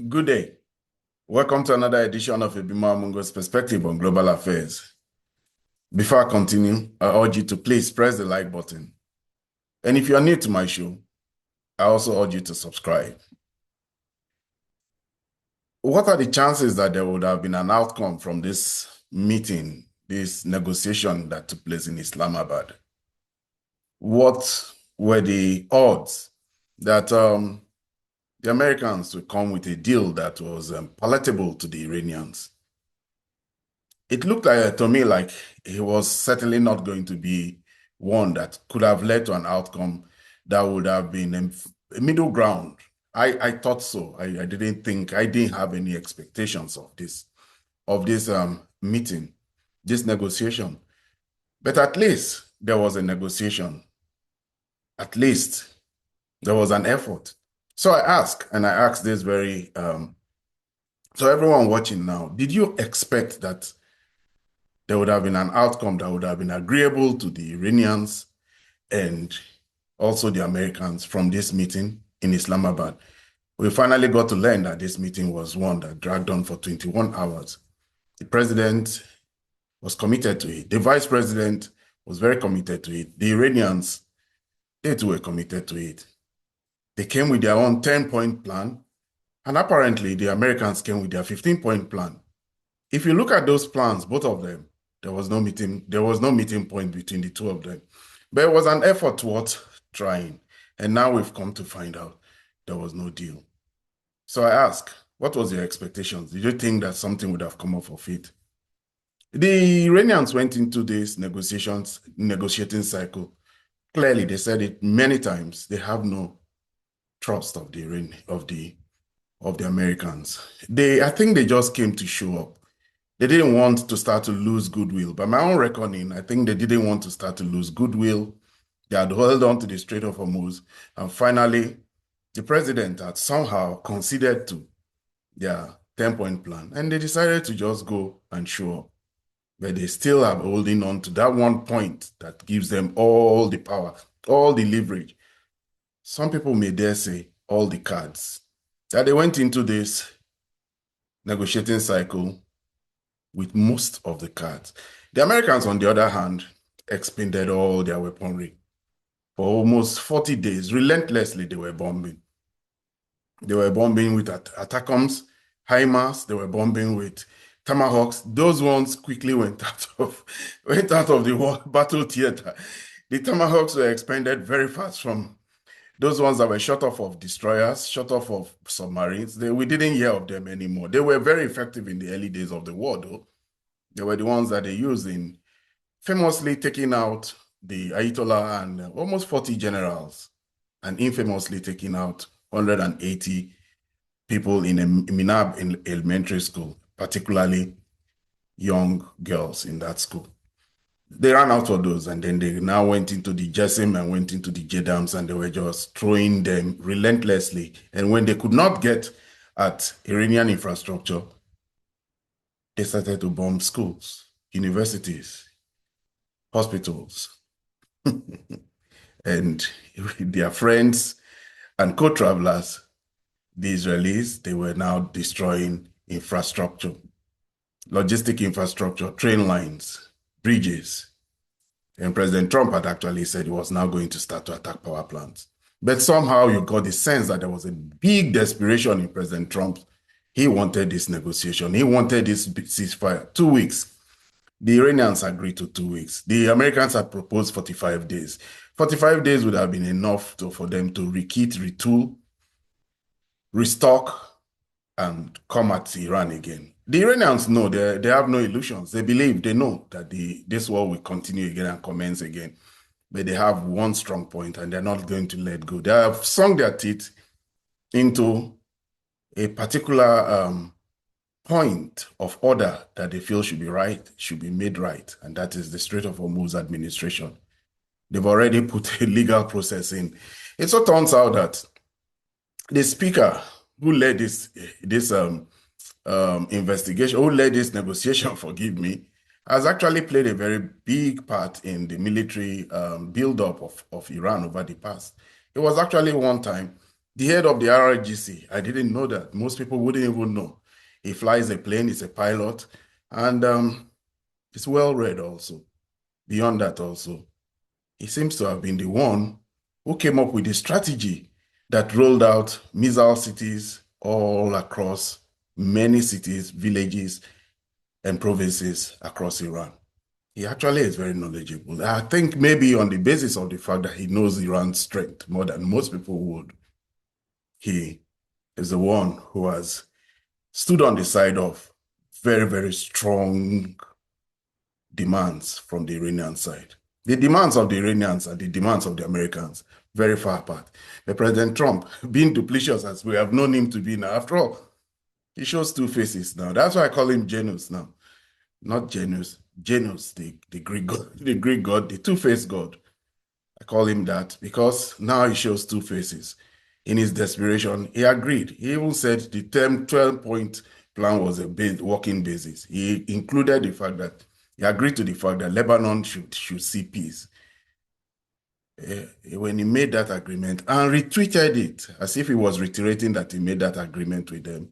Good day. Welcome to another edition of Ebima Mungo's Perspective on Global Affairs. Before I continue, I urge you to please press the like button. And if you are new to my show, I also urge you to subscribe. What are the chances that there would have been an outcome from this meeting, this negotiation that took place in Islamabad? What were the odds that the Americans would come with a deal that was palatable to the Iranians? It looked to me like it was certainly not going to be one that could have led to an outcome that would have been a middle ground. I thought so. I didn't have any expectations of this meeting, this negotiation. But at least there was a negotiation. At least there was an effort. So I asked this very, so everyone watching now, did you expect that there would have been an outcome that would have been agreeable to the Iranians and also the Americans from this meeting in Islamabad? We finally got to learn that this meeting was one that dragged on for 21 hours. The president was committed to it. The vice president was very committed to it. The Iranians, they too were committed to it. They came with their own 10-point plan, and apparently the Americans came with their 15-point plan. If you look at those plans, both of them, there was no meeting point between the two of them. But it was an effort worth trying. And now we've come to find out there was no deal. So I ask, what was your expectations? Did you think that something would have come off of it? The Iranians went into this negotiating cycle. Clearly, they said it many times. They have no trust of the Americans. I think they just came to show up. They didn't want to start to lose goodwill. By my own reckoning, I think they didn't want to start to lose goodwill. They had held on to the Strait of Hormuz. And finally, the president had somehow conceded to their 10-point plan. And they decided to just go and show up. But they still are holding on to that one point that gives them all the power, all the leverage. Some people may dare say all the cards. That they went into this negotiating cycle with most of the cards. The Americans, on the other hand, expended all their weaponry. For almost 40 days, relentlessly, they were bombing. They were bombing with ATACMS, HIMARS, they were bombing with Tomahawks. Those ones quickly went out of the battle theater. The Tomahawks were expended very fast from those ones that were shot off of destroyers, shot off of submarines. We didn't hear of them anymore. They were very effective in the early days of the war, though. They were the ones that they used in famously taking out the Ayatollah and almost 40 generals, and infamously taking out 180 people in a Minab in elementary school, particularly young girls in that school. They ran out of those, and then they now went into the JESIM and went into the JDAMs, and they were just throwing them relentlessly. And when they could not get at Iranian infrastructure, they started to bomb schools, universities, hospitals. And their friends and co-travelers, the Israelis, they were now destroying infrastructure, logistic infrastructure, train lines, bridges. And President Trump had actually said he was now going to start to attack power plants. But somehow you got the sense that there was a big desperation in President Trump. He wanted this negotiation. He wanted this ceasefire. 2 weeks. The Iranians agreed to 2 weeks. The Americans had proposed 45 days. 45 days would have been enough for them to rekit, retool, restock, and come at Iran again. The Iranians know, they have no illusions. They believe, they know that this war will continue again and commence again. But they have one strong point, and they're not going to let go. They have sunk their teeth into a particular point of order that they feel should be right, should be made right, and that is the Strait of Hormuz administration. They've already put a legal process in. It so turns out that the speaker who led this investigation, who led this negotiation, forgive me, has actually played a very big part in the military buildup of Iran over the past. It was actually one time The head of the RIGC, I didn't know that. Most people wouldn't even know. He flies a plane, he's a pilot, and he's well read also. Beyond that also, he seems to have been the one who came up with the strategy that rolled out missile cities all across many cities, villages, and provinces across Iran. He actually is very knowledgeable. I think maybe on the basis of the fact that he knows Iran's strength more than most people would, he is the one who has stood on the side of very, very strong demands from the Iranian side. The demands of the Iranians and the demands of the Americans, very far apart. But President Trump, being duplicitous as we have known him to be now, after all, he shows two faces now. That's why I call him Janus now. Not Janus, Janus, the Greek god, the two-faced god. I call him that because now he shows two faces. In his desperation, he agreed. He even said the 12-point plan was a working basis. He included the fact that he agreed to the fact that Lebanon should see peace. When he made that agreement and retweeted it as if he was reiterating that he made that agreement with them,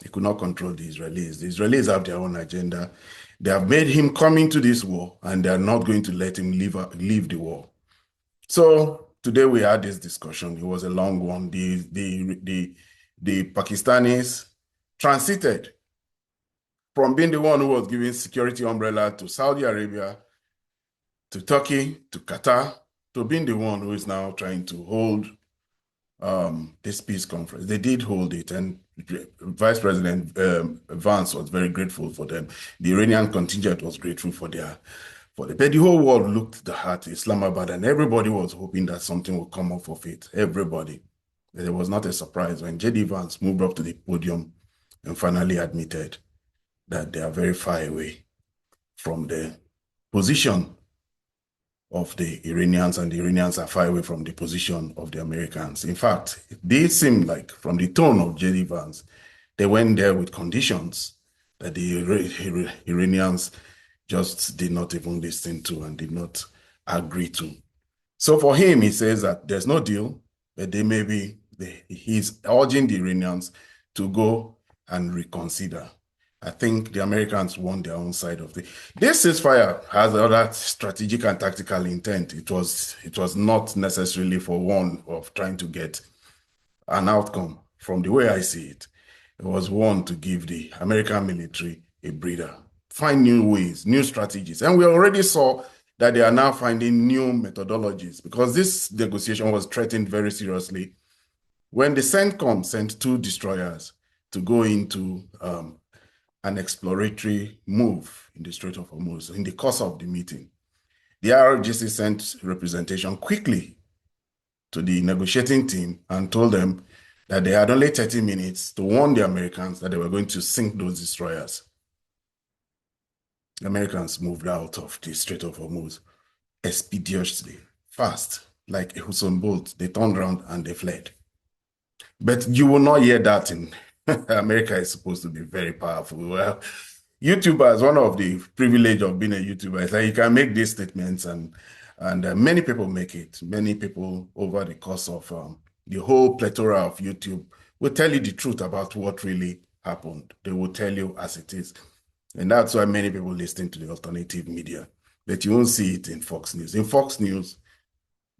he could not control the Israelis. The Israelis have their own agenda. They have made him come into this war, and they are not going to let him leave the war. So today we had this discussion. It was a long one. The Pakistanis transited from being the one who was giving security umbrella to Saudi Arabia, to Turkey, to Qatar, to being the one who is now trying to hold this peace conference. They did hold it, and Vice President Vance was very grateful for them. The Iranian contingent was grateful for but the whole world looked at Islamabad, and everybody was hoping that something would come off of it. Everybody. It was not a surprise when J.D. Vance moved up to the podium and finally admitted that they are very far away from the position of the Iranians, and the Iranians are far away from the position of the Americans. In fact, they seem like, from the tone of J.D. Vance, they went there with conditions that the Iranians just did not even listen to and did not agree to. So for him, he says that there's no deal, but he's urging the Iranians to go and reconsider. I think the Americans want their own side of the. This ceasefire has other strategic and tactical intent. It was not necessarily for one of trying to get an outcome. From the way I see it, it was one to give the American military a breather, find new ways, new strategies. And we already saw that they are now finding new methodologies, because this negotiation was threatened very seriously when the CENTCOM sent 2 destroyers to go into an exploratory move in the Strait of Hormuz. In the course of the meeting, the RGC sent representation quickly to the negotiating team and told them that they had only 30 minutes to warn the Americans that they were going to sink those destroyers. The Americans moved out of the Strait of Hormuz expeditiously, fast, like a Usain Bolt. They turned around and they fled. But you will not hear that in America is supposed to be very powerful. Well, YouTubers, one of the privilege of being a YouTuber is that you can make these statements, and many people make it. Many people over the course of the whole plethora of YouTube will tell you the truth about what really happened. They will tell you as it is. And that's why many people listen to the alternative media. But you won't see it in Fox News. In Fox News,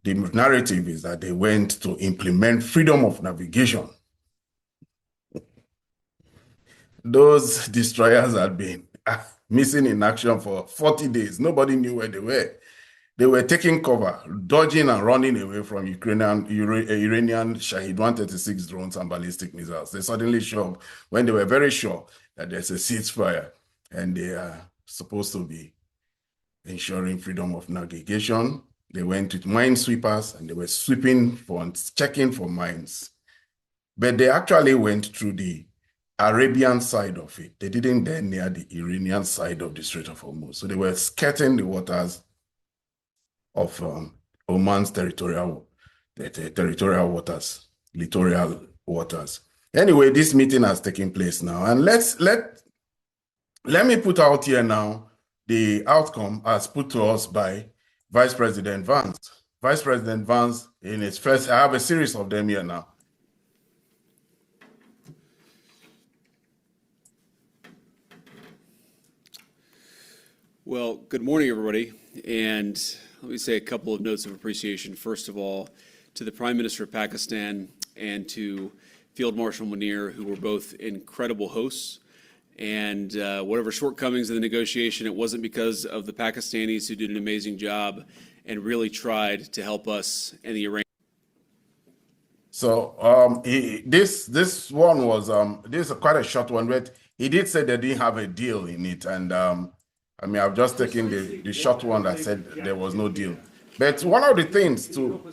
the narrative is that they went to implement freedom of navigation. Those destroyers had been missing in action for 40 days. Nobody knew where they were. They were taking cover, dodging and running away from Iranian Shahid 136 drones and ballistic missiles. They suddenly show up when they were very sure that there's a ceasefire and they are supposed to be ensuring freedom of navigation. They went with minesweepers and they were checking for mines. But they actually went through the Arabian side of it. They didn't get near the Iranian side of the Strait of Hormuz. So they were skirting the waters of Oman's territorial waters, littoral waters. Anyway, this meeting has taken place now. And let me put out here now the outcome as put to us by Vice President Vance. Vice President Vance in his first, I have a series of them here now. Well, good morning, everybody. And let me say a couple of notes of appreciation. First of all, to the Prime Minister of Pakistan and to Field Marshal Munir, who were both incredible hosts. And whatever shortcomings in the negotiation, it wasn't because of the Pakistanis who did an amazing job and really tried to help us and the Iranians. So this one was this is quite a short one, but he did say they didn't have a deal in it, and I mean I've just taken the short one that said there was no deal. But one of the things too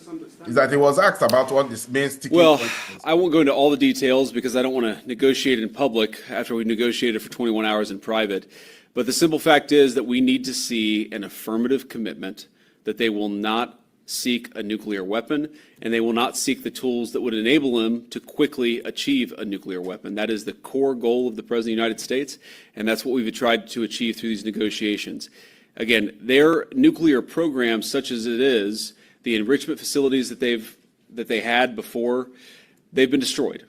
is that he was asked about what this main sticking Well, point is. I won't go into all the details because I don't want to negotiate in public after we negotiated for 21 hours in private. But the simple fact is that we need to see an affirmative commitment that they will not seek a nuclear weapon, and they will not seek the tools that would enable them to quickly achieve a nuclear weapon. That is the core goal of the President of the United States, and that's what we've tried to achieve through these negotiations. Again, their nuclear program, such as it is, the enrichment facilities that they had before, they've been destroyed.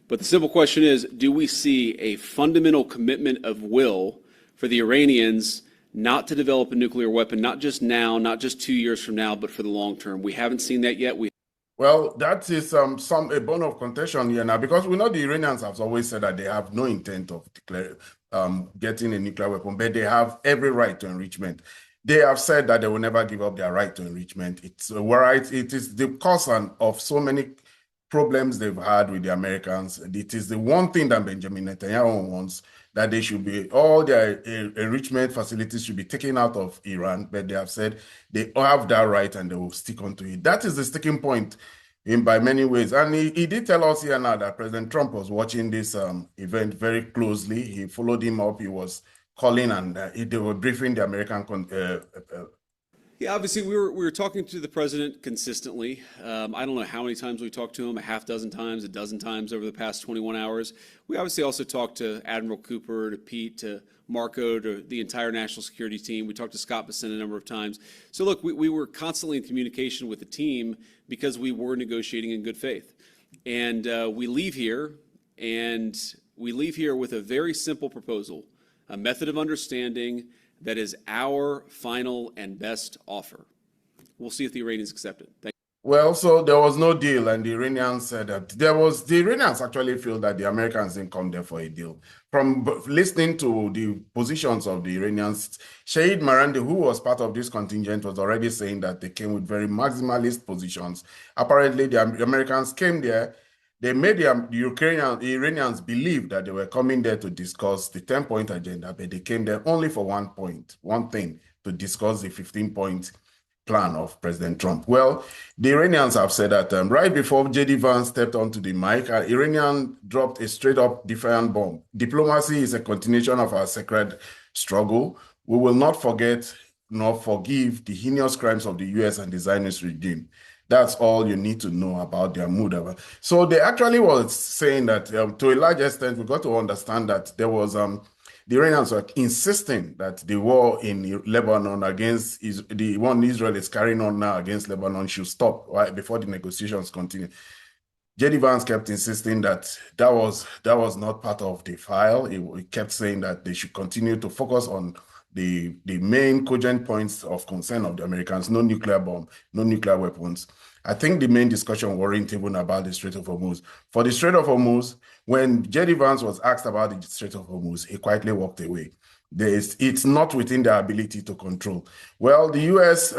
But the simple question is, do we see a fundamental commitment of will for the Iranians not to develop a nuclear weapon, not just now, not just 2 years from now, but for the long term? We haven't seen that yet. Well, that is a bone of contention here now, because we know the Iranians have always said that they have no intent of getting a nuclear weapon, but they have every right to enrichment. They have said that they will never give up their right to enrichment. It's right. It is the cause of so many problems they've had with the Americans. It is the one thing that Benjamin Netanyahu wants, that they should be, all their enrichment facilities should be taken out of Iran, but they have said they have that right and they will stick on to it. That is the sticking point by many ways. And he did tell us here now that President Trump was watching this event very closely. He followed him up. He was calling and they were briefing the American Yeah, obviously we were talking to the president consistently. I don't know how many times we talked to him, a half dozen times, a dozen times over the past 21 hours. We obviously also talked to Admiral Cooper, to Pete, to Marco, to the entire national security team. We talked to Scott Bessent a number of times. So look, we were constantly in communication with the team because we were negotiating in good faith. And we leave here with a very simple proposal, a method of understanding that is our final and best offer. We'll see if the Iranians accept it. Thank you. Well, so there was no deal, and the Iranians said that the Iranians actually feel that the Americans didn't come there for a deal. From listening to the positions of the Iranians, Shahid Marandi, who was part of this contingent, was already saying that they came with very maximalist positions. Apparently, the Americans came there. They made the Iranians believe that they were coming there to discuss the 10-point agenda, but they came there only for one thing, to discuss the 15-point plan of President Trump. Well, the Iranians have said that right before J.D. Vance stepped onto the mic, Iranian dropped a straight-up defiant bomb. Diplomacy is a continuation of our sacred struggle. We will not forget nor forgive the heinous crimes of the U.S. and the Zionist regime. That's all you need to know about their mood. So they actually was saying that to a large extent, we got to understand that there was the Iranians were insisting that the war in Lebanon against the one Israel is carrying on now against Lebanon should stop before the negotiations continue. J.D. Vance kept insisting that that was not part of the file. He kept saying that they should continue to focus on the main cogent points of concern of the Americans: no nuclear bomb, no nuclear weapons. I think the main discussion weren't even about the Strait of Hormuz. For the Strait of Hormuz, when J.D. Vance was asked about the Strait of Hormuz, he quietly walked away. It's not within their ability to control. Well, the U.S.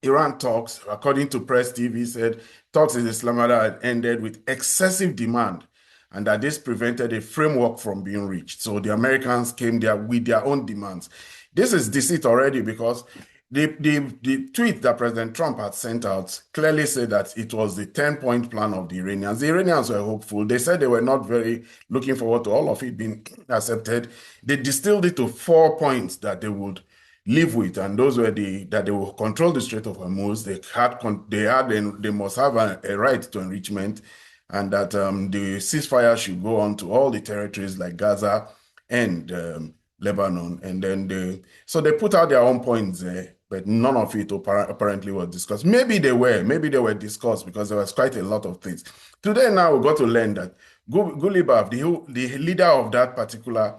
Iran talks, according to Press TV, said talks in Islamabad had ended with excessive demand, and that this prevented a framework from being reached. So the Americans came there with their own demands. This is deceit already, because the tweet that President Trump had sent out clearly said that it was the 10-point plan of the Iranians. The Iranians were hopeful. They said they were not very looking forward to all of it being accepted. They distilled it to 4 points that they would live with, and those were that they will control the Strait of Hormuz. They must have a right to enrichment, and that the ceasefire should go on to all the territories like Gaza and Lebanon. And then so they put out their own points there. but none of it apparently was discussed. Maybe they were discussed because there was quite a lot of things. Today now we got to learn that Gulibaf, the leader of that particular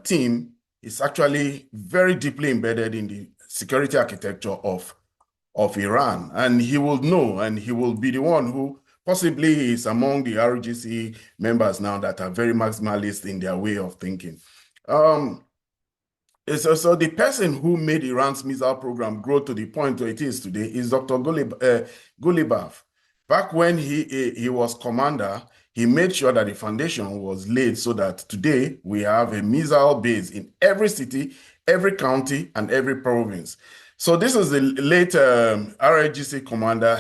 team, is actually very deeply embedded in the security architecture of Iran, and he will know, and he will be the one who possibly is among the RGC members now that are very maximalist in their way of thinking. So the person who made Iran's missile program grow to the point where it is today is Dr. Gulibaf. Back when he was commander, he made sure that the foundation was laid so that today we have a missile base in every city, every county, and every province. So this is the late RIGC commander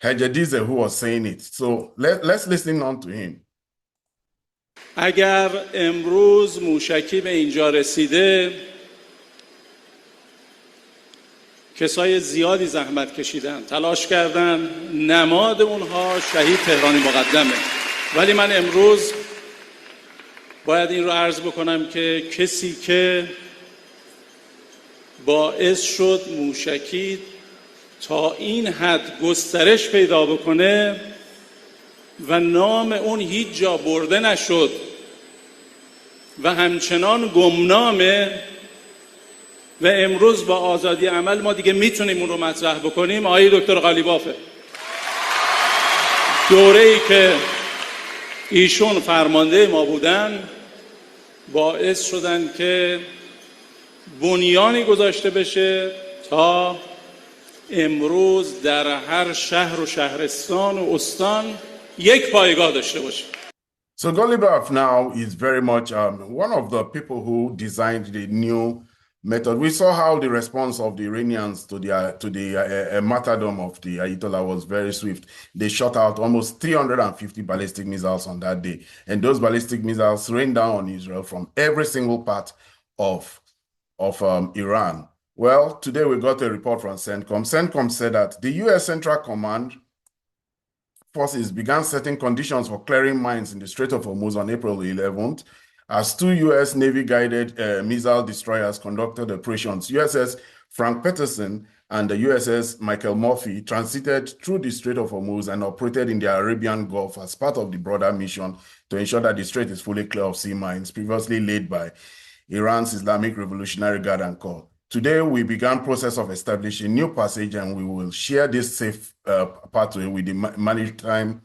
Hejedize who was saying it. So let's listen on to him. اگر امروز موشکی به اینجا رسیده کسای زیادی زحمت کشیدن تلاش کردن نماد اونها شهید تهرانی مقدمه ولی من امروز باید این رو عرض بکنم که کسی که باعث شد موشکی تا این حد گسترش پیدا بکنه و نام اون هیچ جا برده نشد و همچنان گمنامه و امروز با آزادی عمل ما دیگه میتونیم اون رو مطرح بکنیم آقای دکتر قالیبافه دوره‌ای که ایشون فرمانده ما بودن باعث شدن که بنیانی گذاشته بشه تا امروز در هر شهر و شهرستان و استان یک پایگاه داشته باشه. So Golibaf now is very much one of the people who designed the new method. We saw how the response of the Iranians to the martyrdom of the Ayatollah was very swift. They shot out almost 350 ballistic missiles on that day, and those ballistic missiles rained down on Israel from every single part of Iran. Well, today we got a report from CENTCOM. CENTCOM said that the U.S. Central Command forces began setting conditions for clearing mines in the Strait of Hormuz on April 11th, as two U.S. Navy-guided missile destroyers conducted operations. USS Frank Peterson and the USS Michael Murphy transited through the Strait of Hormuz and operated in the Arabian Gulf as part of the broader mission to ensure that the strait is fully clear of sea mines previously laid by Iran's Islamic Revolutionary Guard and Corps. Today, we began process of establishing new passage, and we will share this safe pathway with the maritime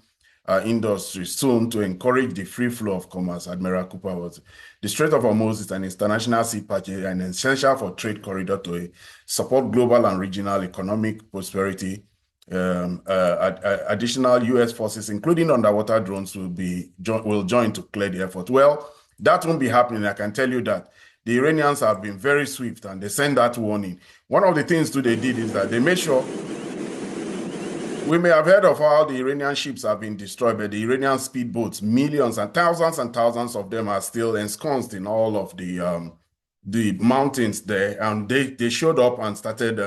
industry soon to encourage the free flow of commerce, Admiral Cooper was. The Strait of Hormuz is an international sea passage and essential for trade corridor to support global and regional economic prosperity. Additional U.S. forces, including underwater drones, will join to clear the effort. Well, that won't be happening. I can tell you that. The Iranians have been very swift and they send that warning. One of the things too they did is that they made sure, we may have heard of how the Iranian ships have been destroyed, but the Iranian speedboats, millions and thousands of them are still ensconced in all of the mountains there. And they showed up and started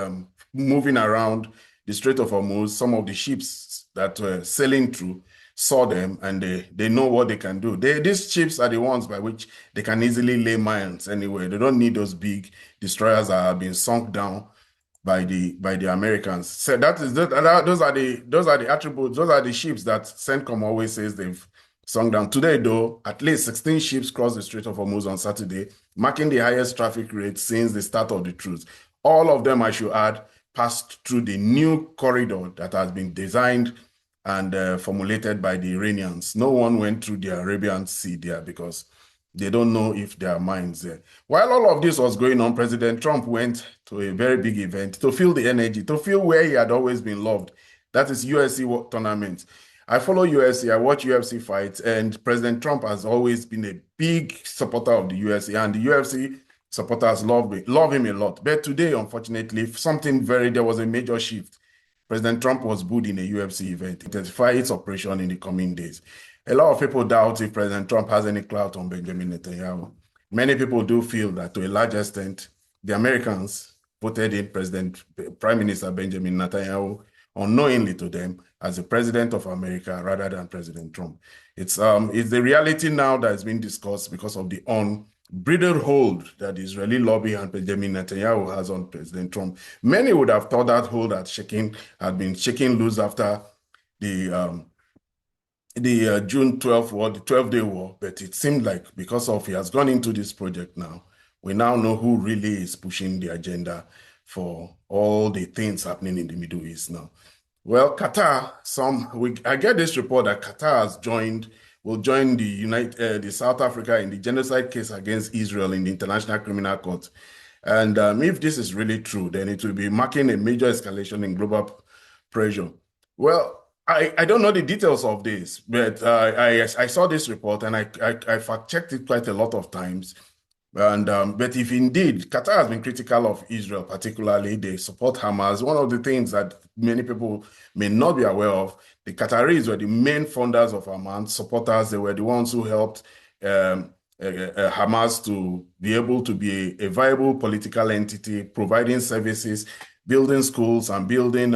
moving around the Strait of Hormuz. Some of the ships that were sailing through saw them and they know what they can do. These ships are the ones by which they can easily lay mines anywhere. They don't need those big destroyers that have been sunk down by the Americans. So those are the attributes, those are the ships that CENTCOM always says they've sunk down. Today, though, at least 16 ships crossed the Strait of Hormuz on Saturday, marking the highest traffic rate since the start of the truce. All of them, I should add, passed through the new corridor that has been designed and formulated by the Iranians. No one went through the Arabian Sea there because they don't know if there are mines there. While all of this was going on, President Trump went to a very big event to feel the energy, to feel where he had always been loved. That is UFC tournaments. I follow UFC, I watch UFC fights, and President Trump has always been a big supporter of the UFC, and the UFC supporters love him a lot. But today, unfortunately, there was a major shift. President Trump was booed in a UFC event. Intensify its operation in the coming days. A lot of people doubt if President Trump has any clout on Benjamin Netanyahu. Many people do feel that to a large extent, the Americans voted in Prime Minister Benjamin Netanyahu unknowingly to them as the president of America rather than President Trump. It's the reality now that is being discussed because of the bridle hold that the Israeli lobby and Benjamin Netanyahu has on President Trump. Many would have thought that hold had been shaking loose after the June 12th war, the 12-day war, but it seemed like because of he has gone into this project now, we now know who really is pushing the agenda for all the things happening in the Middle East now. Well, Qatar, I get this report that Qatar will join the South Africa in the genocide case against Israel in the International Criminal Court. And if this is really true, then it will be marking a major escalation in global pressure. Well, I don't know the details of this, but I saw this report and I fact-checked it quite a lot of times. And but if indeed Qatar has been critical of Israel, particularly they support Hamas, one of the things that many people may not be aware of, the Qataris were the main funders of Hamas, supporters. They were the ones who helped Hamas to be able to be a viable political entity, providing services, building schools, and building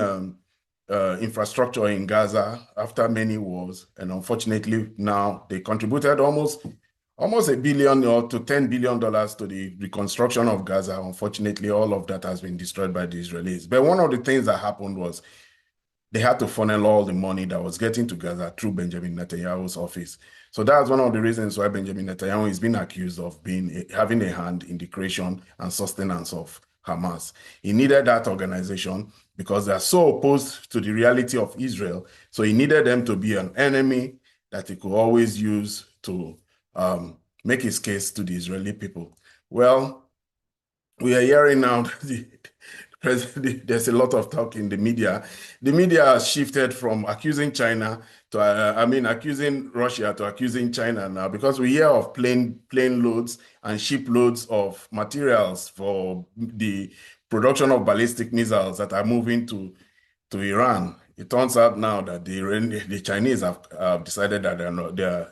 infrastructure in Gaza after many wars. And unfortunately, now they contributed almost $1 billion or to $10 billion to the reconstruction of Gaza. Unfortunately, all of that has been destroyed by the Israelis. But one of the things that happened was they had to funnel all the money that was getting to Gaza through Benjamin Netanyahu's office. So that's one of the reasons why Benjamin Netanyahu is being accused of having a hand in the creation and sustenance of Hamas. He needed that organization because they are so opposed to the reality of Israel. So he needed them to be an enemy that he could always use to make his case to the Israeli people. Well, we are hearing now that there's a lot of talk in the media. The media has shifted from accusing China to, accusing Russia to accusing China now, because we hear of plane loads and ship loads of materials for the production of ballistic missiles that are moving to Iran. It turns out now that the Chinese have decided that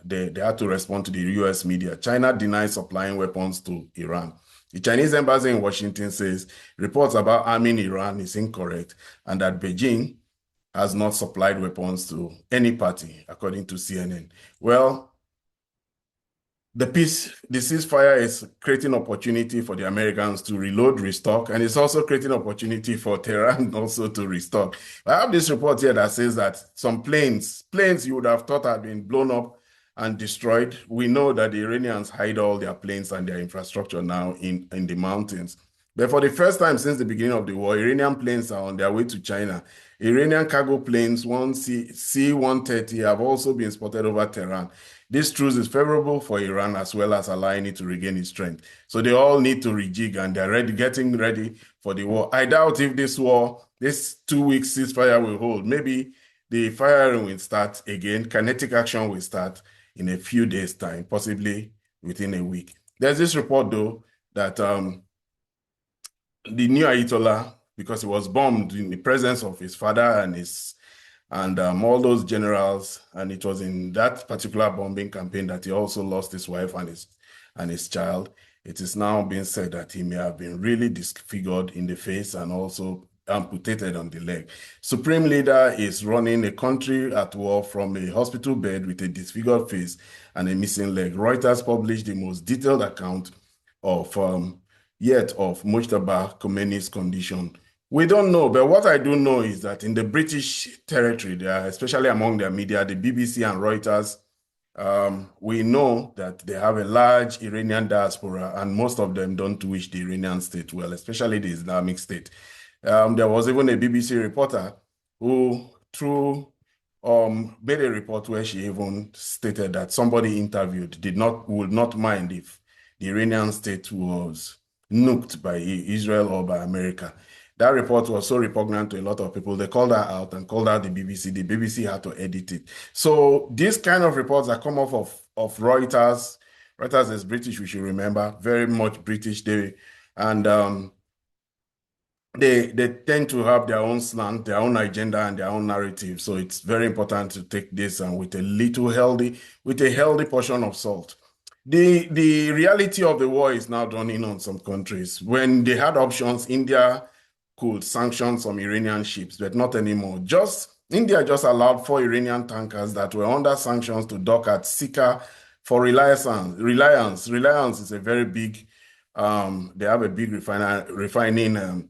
they have to respond to the US media. China denies supplying weapons to Iran. The Chinese embassy in Washington says reports about arming Iran is incorrect and that Beijing has not supplied weapons to any party, according to CNN. Well, the ceasefire is creating opportunity for the Americans to reload, restock, and it's also creating opportunity for Tehran also to restock. I have this report here that says that some planes you would have thought had been blown up and destroyed. We know that the Iranians hide all their planes and their infrastructure now in the mountains. But for the first time since the beginning of the war, Iranian planes are on their way to China. Iranian cargo planes, C-130, have also been spotted over Tehran. This truce is favorable for Iran as well as allowing it to regain its strength. So they all need to rejig and they're getting ready for the war. I doubt if this 2-week ceasefire will hold. Maybe the firing will start again. Kinetic action will start in a few days' time, possibly within a week. There's this report, though, that the new Ayatollah, because he was bombed in the presence of his father and all those generals, and it was in that particular bombing campaign that he also lost his wife and his child. It is now being said that he may have been really disfigured in the face and also amputated on the leg. Supreme leader is running a country at war from a hospital bed with a disfigured face and a missing leg. Reuters published the most detailed account of Mujtaba Khomeini's condition. We don't know, but what I do know is that in the British territory, especially among their media, the BBC and Reuters, we know that they have a large Iranian diaspora, and most of them don't wish the Iranian state well, especially the Islamic State. There was even a BBC reporter who made a report where she even stated that somebody interviewed would not mind if the Iranian state was nuked by Israel or by America. That report was so repugnant to a lot of people. They called her out and called out the BBC. The BBC had to edit it. So these kind of reports that come off of Reuters. Reuters is British, we should remember, very much British. They tend to have their own slant, their own agenda, and their own narrative. So it's very important to take this and with a healthy portion of salt. The reality of the war is now dawning on some countries. When they had options, India could sanction some Iranian ships, but not anymore. India just allowed 4 Iranian tankers that were under sanctions to dock at Sikka For Reliance is a very big, they have a big refineries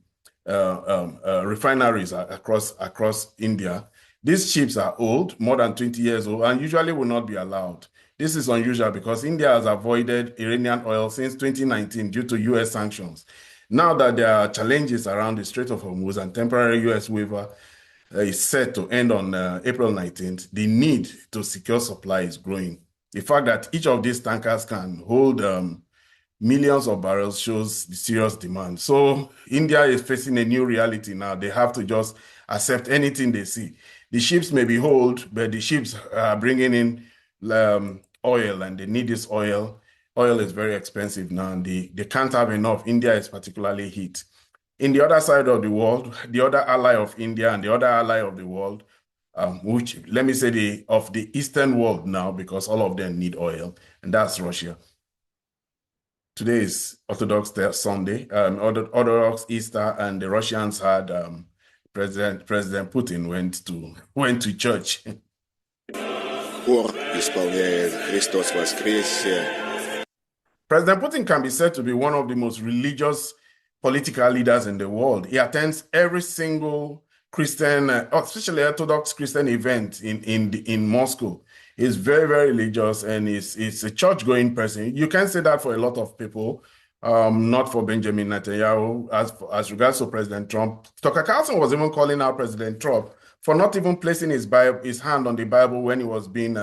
across India. These ships are old, more than 20 years old, and usually will not be allowed. This is unusual because India has avoided Iranian oil since 2019 due to US sanctions. Now that there are challenges around the Strait of Hormuz and temporary US waiver is set to end on April 19th, the need to secure supply is growing. The fact that each of these tankers can hold millions of barrels shows the serious demand. So India is facing a new reality now. They have to just accept anything they see. The ships may be old, but the ships are bringing in oil, and they need this oil. Oil is very expensive now, and they can't have enough. India is particularly hit. In the other side of the world, the other ally of India and the other ally of the world, which let me say of the Eastern world now, because all of them need oil, and that's Russia. Today is Orthodox Sunday, Orthodox Easter, and the Russians had President Putin went to church. President Putin can be said to be one of the most religious political leaders in the world. He attends every single Christian, especially Orthodox Christian event in Moscow. He's very, very religious, and he's a church-going person. You can say that for a lot of people, not for Benjamin Netanyahu. As regards to President Trump, Tucker Carlson was even calling out President Trump for not even placing his hand on the Bible when he was being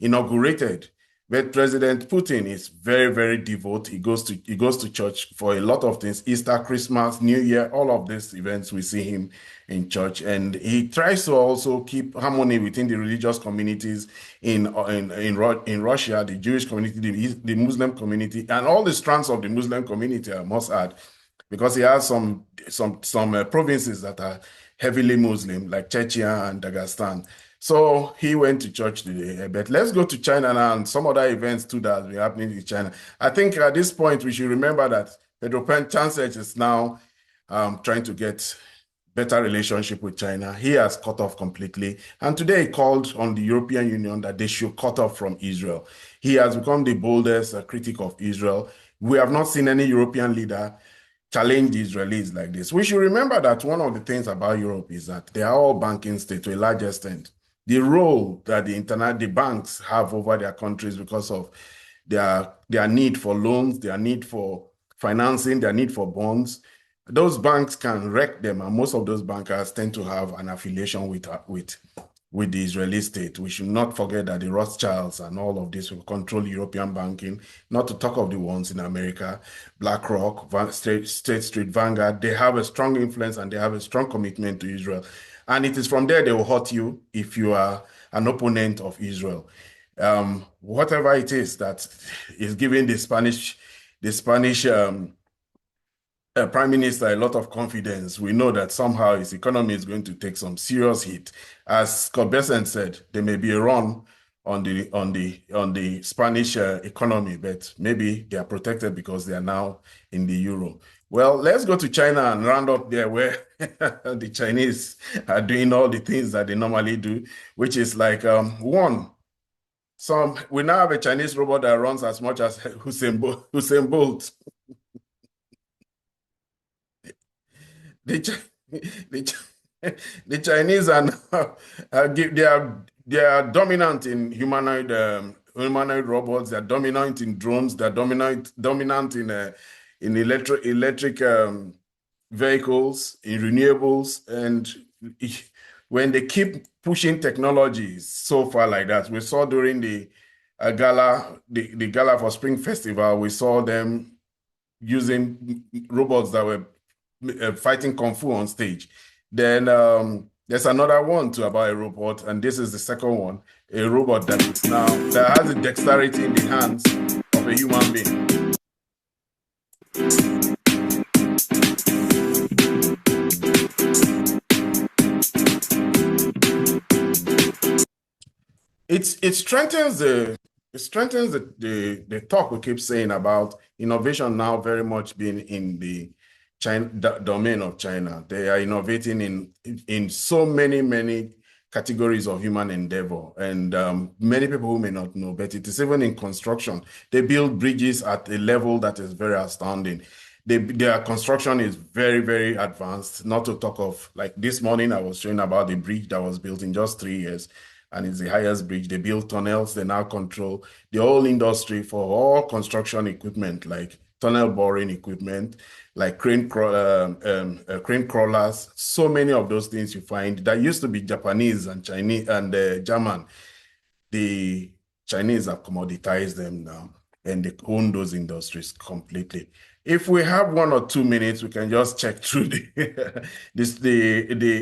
inaugurated. But President Putin is very, very devout. He goes to church for a lot of things. Easter, Christmas, New Year, all of these events, we see him in church. And he tries to also keep harmony within the religious communities in Russia, the Jewish community, the Muslim community, and all the strands of the Muslim community, I must add, because he has some provinces that are heavily Muslim, like Chechnya and Dagestan. So he went to church today. But let's go to China now, and some other events too that are happening in China. I think at this point we should remember that Pedro Sánchez is now trying to get better relationship with China. He has cut off completely. And today he called on the European Union that they should cut off from Israel. He has become the boldest critic of Israel. We have not seen any European leader challenge the Israelis like this. We should remember that one of the things about Europe is that they are all banking states to a large extent. The role that the banks have over their countries because of their need for loans, their need for financing, their need for bonds, those banks can wreck them, and most of those bankers tend to have an affiliation with the Israeli state. We should not forget that the Rothschilds and all of this will control European banking, not to talk of the ones in America, BlackRock, State Street, Vanguard. They have a strong influence and they have a strong commitment to Israel. And it is from there they will hurt you if you are an opponent of Israel. Whatever it is that is giving the Spanish Prime Minister a lot of confidence. We know that somehow his economy is going to take some serious hit. As Scott Bessent said, there may be a run on the Spanish economy, but maybe they are protected because they are now in the euro. Well, let's go to China and round up there where the Chinese are doing all the things that they normally do, which is like we now have a Chinese robot that runs as much as Usain Bolt. The Chinese are now, they are dominant in humanoid robots. They're dominant in drones. They're dominant in electric vehicles, in renewables, and when they keep pushing technologies so far like that, we saw during the gala for Spring Festival, we saw them using robots that were fighting Kung Fu on stage. Then there's another one too about a robot, and this is the second one, a robot that has the dexterity in the hands of a human being. It strengthens the talk we keep saying about innovation now very much being in the domain of China. They are innovating in so many categories of human endeavor. And many people who may not know, but it is even in construction. They build bridges at a level that is very astounding. Their construction is very, very advanced, not to talk of, like this morning, I was showing about the bridge that was built in just 3 years, and it's the highest bridge. They build tunnels, they now control the whole industry for all construction equipment, like tunnel boring equipment, like crane crawlers, so many of those things you find that used to be Japanese and Chinese and German. The Chinese have commoditized them now, and they own those industries completely. If we have 1 or 2 minutes, we can just check through the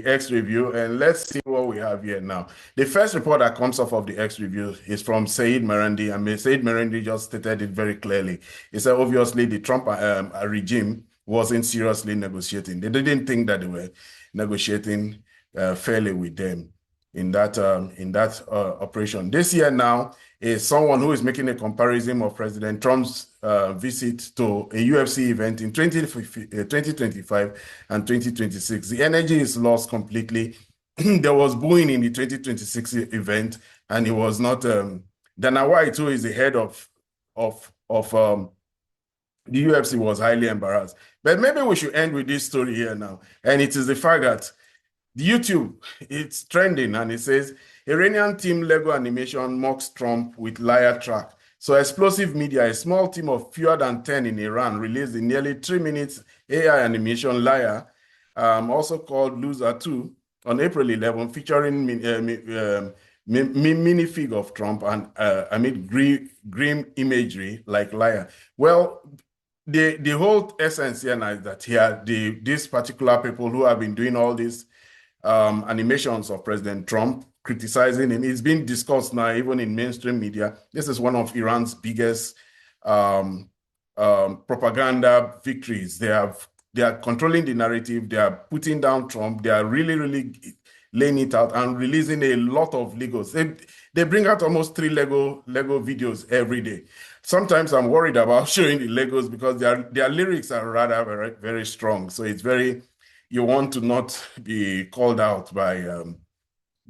X review, and let's see what we have here now. The first report that comes off of the X review is from Saeed Merandi, and Saeed Merandi just stated it very clearly. He said, obviously, the Trump regime wasn't seriously negotiating. They didn't think that they were negotiating fairly with them in that operation. This year now is someone who is making a comparison of President Trump's visit to a UFC event in 2025 and 2026. The energy is lost completely. There was booing in the 2026 event, and it was not Dana White, who is the head of the UFC, was highly embarrassed. But maybe we should end with this story here now. And it is the fact that YouTube, it's trending, and it says, Iranian team Lego animation mocks Trump with liar track. So Explosive Media, a small team of fewer than 10 in Iran, released the nearly 3 minutes AI animation Liar, also called Loser 2, on April 11, featuring minifig of Trump and amid grim imagery like Liar. Well, the whole essence here now is that here, these particular people who have been doing all these animations of President Trump, criticizing him, it's been discussed now even in mainstream media. This is one of Iran's biggest propaganda victories. They are controlling the narrative. They are putting down Trump. They are really laying it out and releasing a lot of Legos. They bring out almost 3 Lego videos every day. Sometimes I'm worried about showing the Legos because their lyrics are rather very, very strong. So it's very, you want to not be called out by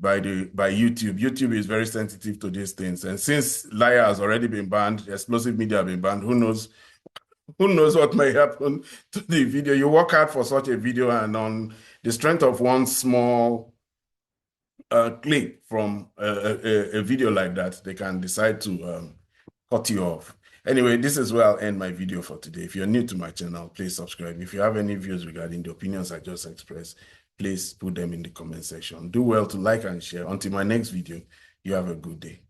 YouTube. YouTube is very sensitive to these things. And since Liar has already been banned, Explosive Media have been banned, who knows what may happen to the video. You work hard for such a video, and on the strength of one small clip from a video like that, they can decide to cut you off. Anyway, this is where I'll end my video for today. If you're new to my channel, please subscribe. If you have any views regarding the opinions I just expressed, please put them in the comment section. Do well to like and share. Until my next video, you have a good day.